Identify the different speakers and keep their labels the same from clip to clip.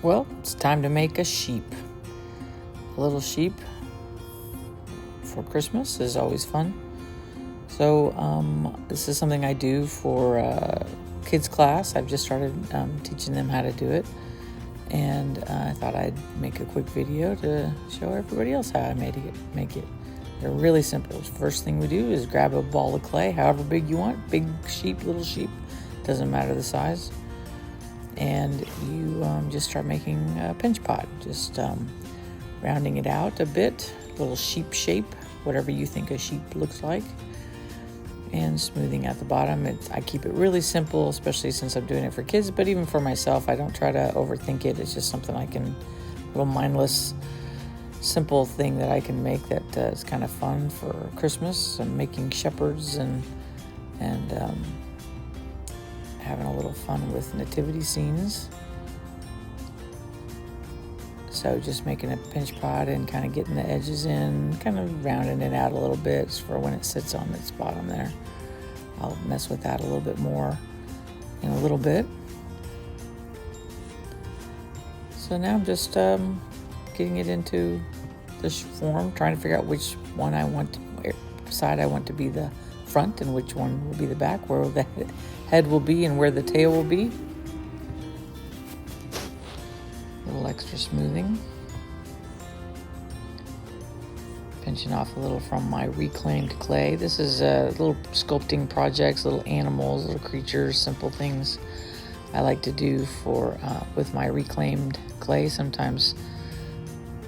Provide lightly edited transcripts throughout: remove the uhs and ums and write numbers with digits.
Speaker 1: Well, it's time to make a sheep. A little sheep for Christmas is always fun. So this is something I do for kids class. I've just started teaching them how to do it. And I thought I'd make a quick video to show everybody else how I make it. They're really simple. First thing we do is grab a ball of clay, however big you want. Big sheep, little sheep, doesn't matter the size. And you just start making a pinch pot, just rounding it out a bit, little sheep shape, whatever you think a sheep looks like, and smoothing out the bottom. I keep it really simple, especially since I'm doing it for kids, but even for myself, I don't try to overthink it. It's just something little mindless, simple thing that I can make that is kind of fun for Christmas. I'm making shepherds and having a little fun with nativity scenes. So just making a pinch pot and kind of getting the edges in, kind of rounding it out a little bit for when it sits on its bottom there. I'll mess with that a little bit more in a little bit. So now I'm just getting it into this form, trying to figure out which one side I want to be the front and which one will be the back, where the head will be and where the tail will be. A little extra smoothing. Pinching off a little from my reclaimed clay. This is little sculpting projects, little animals, little creatures, simple things I like to do for with my reclaimed clay. Sometimes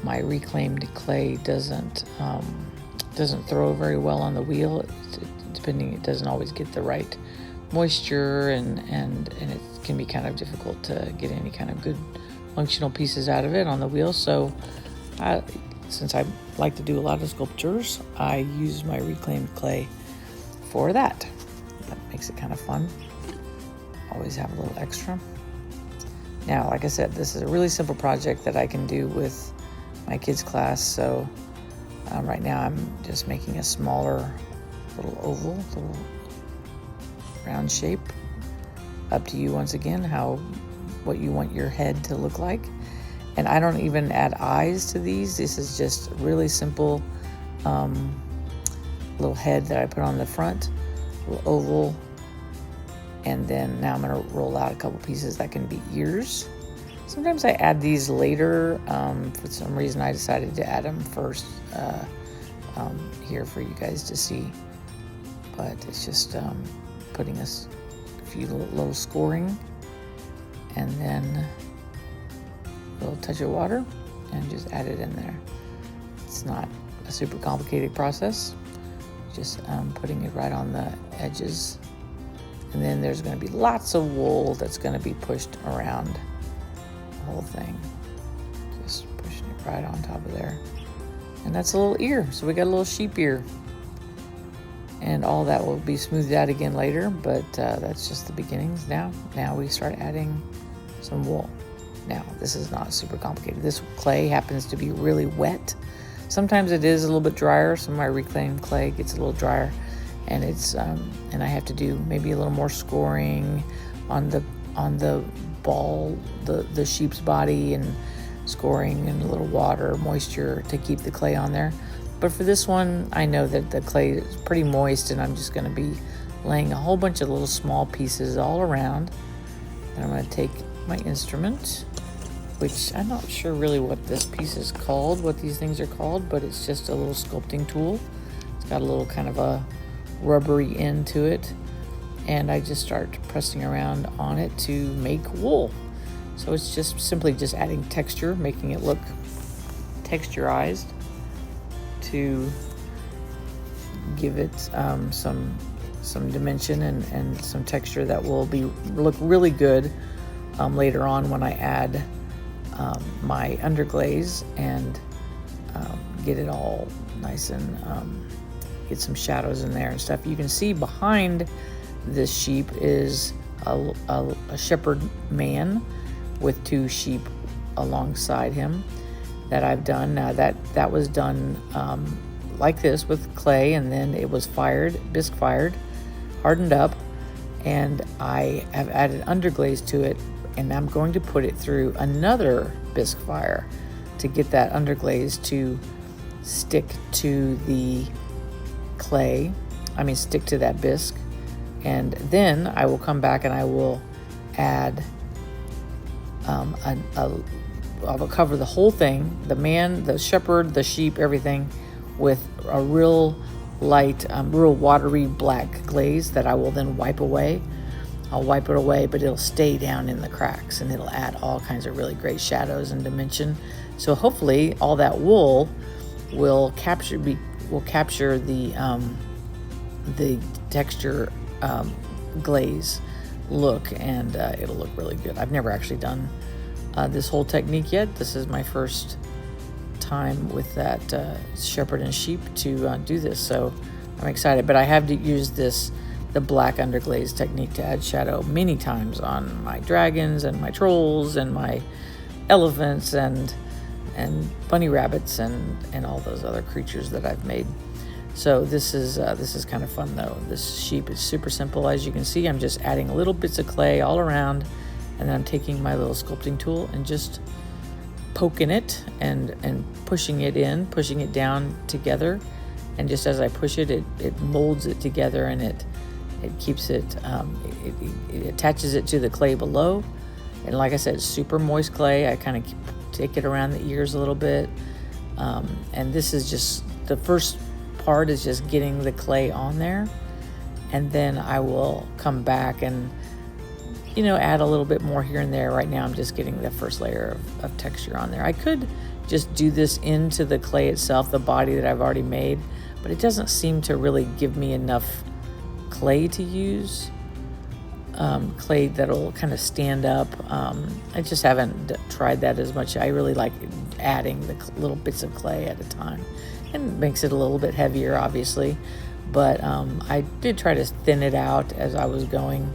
Speaker 1: my reclaimed clay doesn't throw very well on the wheel. It doesn't always get the right moisture, and it can be kind of difficult to get any kind of good functional pieces out of it on the wheel. So since I like to do a lot of sculptures, I use my reclaimed clay for that. That makes it kind of fun. Always have a little extra. Now, like I said, this is a really simple project that I can do with my kids class. So right now I'm just making a smaller little oval, little round shape. Up to you once again what you want your head to look like. And I don't even add eyes to these. This is just really simple little head that I put on the front, little oval. And then now I'm going to roll out a couple pieces that can be ears. Sometimes I add these later. For some reason I decided to add them first here for you guys to see. But it's just putting a few little scoring, and then a little touch of water, and just add it in there. It's not a super complicated process. Just putting it right on the edges. And then there's going to be lots of wool that's going to be pushed around the whole thing. Just pushing it right on top of there. And that's a little ear. So we got a little sheep ear. And all that will be smoothed out again later, but that's just the beginnings. Now we start adding some wool. Now, this is not super complicated. This clay happens to be really wet. Sometimes it is a little bit drier. Some of my reclaimed clay gets a little drier, and it's and I have to do maybe a little more scoring on the ball, the sheep's body, and scoring and a little water, moisture to keep the clay on there. But for this one, I know that the clay is pretty moist, and I'm just going to be laying a whole bunch of little small pieces all around. And I'm going to take my instrument, which I'm not sure really what this piece is called, what these things are called, but it's just a little sculpting tool. It's got a little kind of a rubbery end to it, and I just start pressing around on it to make wool. So it's just simply adding texture, making it look texturized, to give it some dimension and some texture that will look really good later on when I add my underglaze and get it all nice and get some shadows in there and stuff. You can see behind this sheep is a shepherd man with two sheep alongside him that I've done. Now that was done like this with clay, and then it was bisque fired, hardened up, and I have added underglaze to it and I'm going to put it through another bisque fire to get that underglaze to stick to the clay. Stick to that bisque. And then I will come back and I will add I will cover the whole thing, the man, the shepherd, the sheep, everything, with a real light, real watery black glaze that I will then wipe away. I'll wipe it away, but it'll stay down in the cracks, and it'll add all kinds of really great shadows and dimension. So hopefully all that wool will capture the texture glaze look, and it'll look really good. I've never actually done this whole technique yet. This is my first time with that shepherd and sheep to do this, so I'm excited. But I have to use the black underglaze technique to add shadow many times on my dragons and my trolls and my elephants and bunny rabbits and all those other creatures that I've made. So this is kind of fun though. This sheep is super simple. As you can see, I'm just adding little bits of clay all around, and then I'm taking my little sculpting tool and just poking it and pushing it down together. And just as I push it, it molds it together, and it keeps it attaches it to the clay below. And like I said, super moist clay. I kind of take it around the ears a little bit. And this is just the first part, is just getting the clay on there. And then I will come back and add a little bit more here and there. Right now I'm just getting the first layer of texture on there. I could just do this into the clay itself, the body that I've already made, but it doesn't seem to really give me enough clay to use. Clay that'll kind of stand up. I just haven't tried that as much. I really like adding the little bits of clay at a time, and it makes it a little bit heavier, obviously. But I did try to thin it out as I was going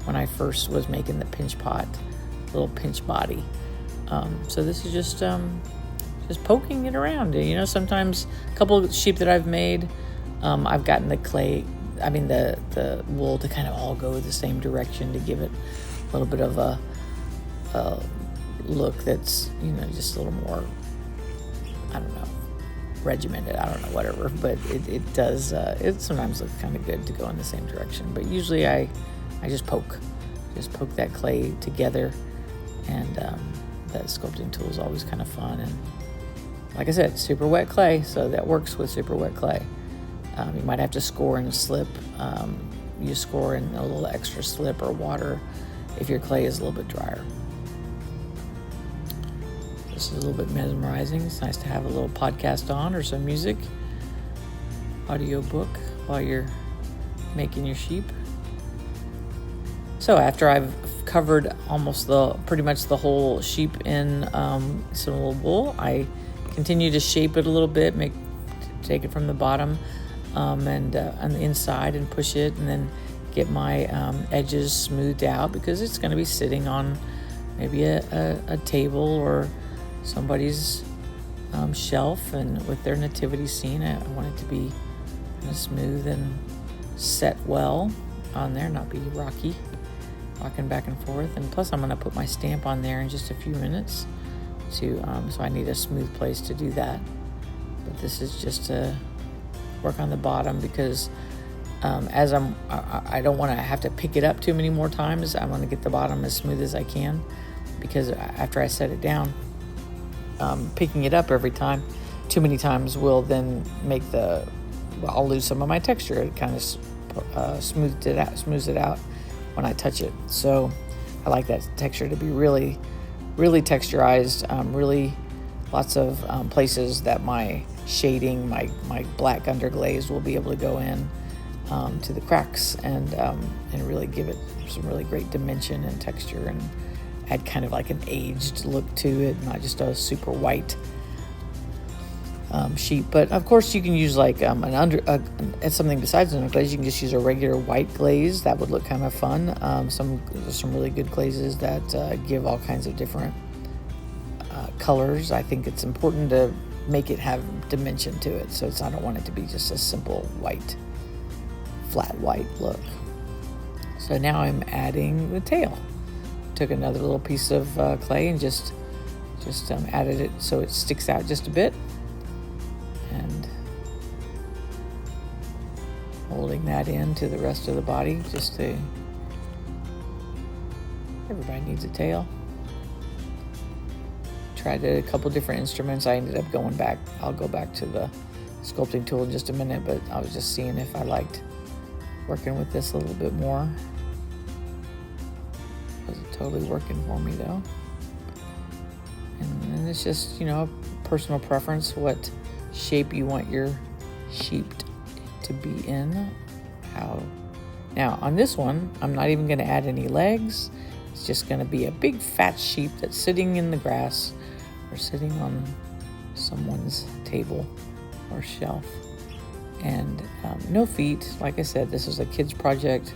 Speaker 1: when I first was making the pinch pot, little pinch body. So this is just poking it around. Sometimes a couple of sheep that I've made, I've gotten the clay, the wool to kind of all go the same direction to give it a little bit of a look that's, just a little more, regimented, whatever. But it does, it sometimes looks kind of good to go in the same direction. But usually I just poke that clay together, and that sculpting tool is always kind of fun. And like I said, super wet clay, so that works with super wet clay. You might have to score and slip. You score in a little extra slip or water if your clay is a little bit drier. This is a little bit mesmerizing. It's nice to have a little podcast on, or some music, audio book, while you're making your sheep. So after I've covered pretty much the whole sheep in some little wool, I continue to shape it a little bit, take it from the bottom and on the inside and push it, and then get my edges smoothed out, because it's going to be sitting on maybe a table or somebody's shelf, and with their nativity scene, I want it to be kind of smooth and set well on there, not be rocking back and forth. And plus I'm going to put my stamp on there in just a few minutes so I need a smooth place to do that. But this is just to work on the bottom, because as I don't want to have to pick it up too many more times. I want to get the bottom as smooth as I can, because after I set it down, picking it up every time too many times will then make I'll lose some of my texture. It kind of smooths it out when I touch it. So I like that texture to be really, really texturized, really lots of places that my shading, my black underglaze will be able to go in to the cracks and really give it some really great dimension and texture, and add kind of like an aged look to it, not just a super white sheep. But of course you can use like something besides an underglaze. You can just use a regular white glaze. That would look kind of fun. There's some really good glazes that give all kinds of different colors. I think it's important to make it have dimension to it, so I don't want it to be just a simple white, flat white look. So now I'm adding the tail. took another little piece of clay and just added it so it sticks out just a bit, and molding that into the rest of the body. Everybody needs a tail. Tried a couple different instruments. I ended up going back. I'll go back to the sculpting tool in just a minute, but I was just seeing if I liked working with this a little bit more. Wasn't totally working for me though. And it's just, personal preference, what shape you want your sheep to be in. Now on this one, I'm not even going to add any legs. It's just going to be a big fat sheep that's sitting in the grass or sitting on someone's table or shelf. And no feet. Like I said, this is a kid's project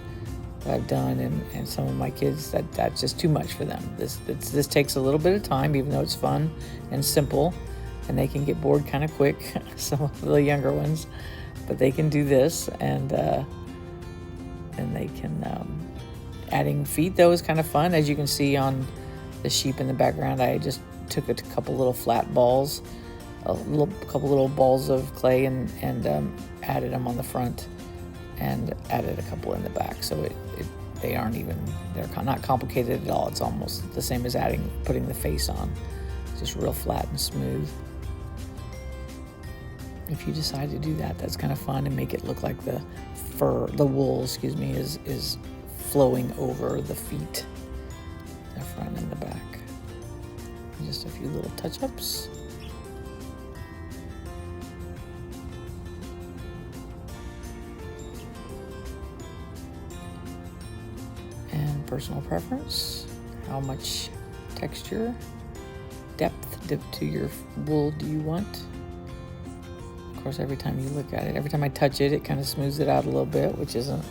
Speaker 1: that I've done, and some of my kids, that's just too much for them. This takes a little bit of time, even though it's fun and simple, and they can get bored kind of quick, some of the younger ones, but they can do this, and they can, adding feet though is kind of fun. As you can see on the sheep in the background, I just took a couple little flat balls, couple little balls of clay, and added them on the front, and added a couple in the back. So they're not complicated at all. It's almost the same as putting the face on. It's just real flat and smooth. If you decide to do that, that's kind of fun, and make it look like the wool, is flowing over the feet, the front and the back. Just a few little touch-ups. And personal preference, how much texture, depth to your wool do you want? Of course, every time you look at it, every time I touch it, it kind of smooths it out a little bit, which isn't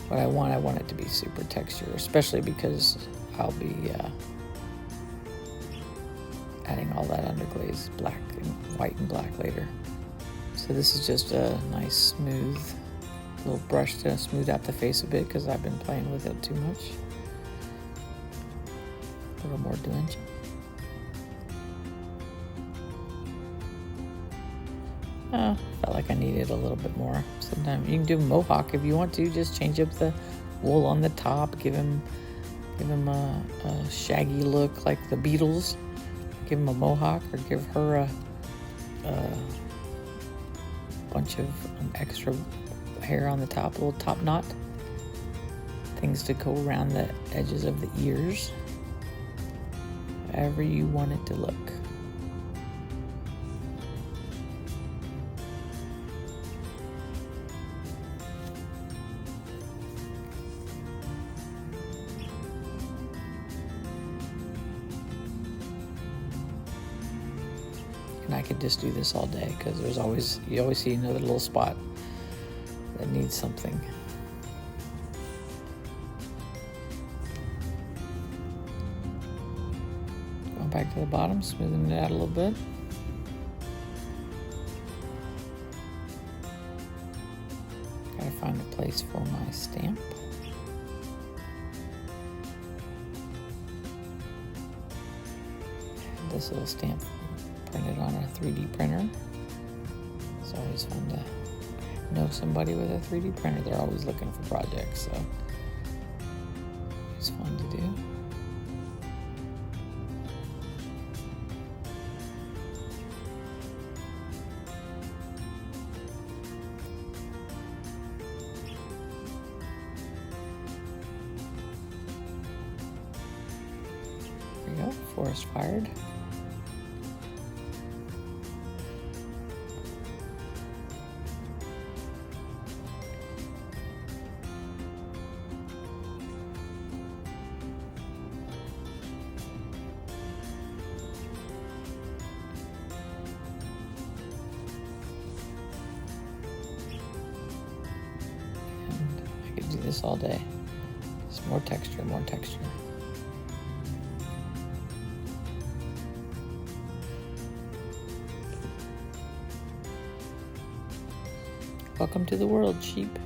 Speaker 1: what I want. I want it to be super texture, especially because I'll be adding all that underglaze, black and white and black later. So this is just a nice smooth little brush to smooth out the face a bit, because I've been playing with it too much. A little more dimension. Felt like I needed a little bit more. Sometimes you can do a mohawk if you want to. Just change up the wool on the top. Give him a shaggy look like the Beatles. Give him a mohawk, or give her a bunch of extra hair on the top, a little top knot. Things to go around the edges of the ears. However you want it to look. And I could just do this all day, because you always see another little spot that needs something. Going back to the bottom, smoothing it out a little bit. Gotta find a place for my stamp. This little stamp printed on a 3D printer. It's always fun to know somebody with a 3D printer. They're always looking for projects, so it's fun to do. There we go, forest fired. Do this all day. Just more texture, more texture. Welcome to the world, sheep.